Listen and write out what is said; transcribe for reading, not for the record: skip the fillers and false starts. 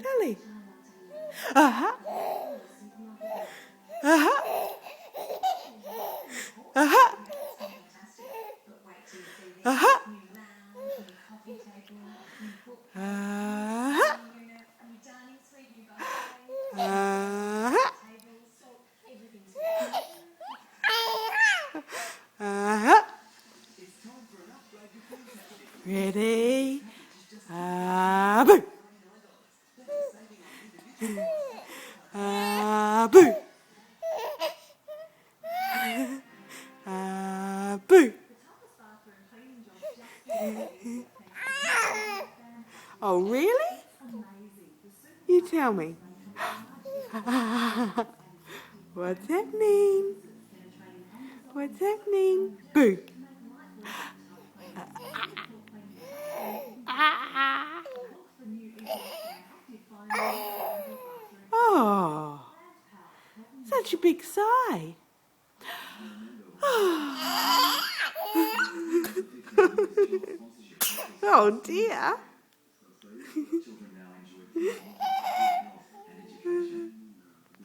Tally. Uh-huh. Uh-huh. Uh-huh. Uh-huh. Uh-huh. Uh-huh. Uh-huh. Ready? Boo. Boo. Boo. Oh, really? You tell me. What's happening? What's happening? Boo. Oh, such a big sigh. Oh dear.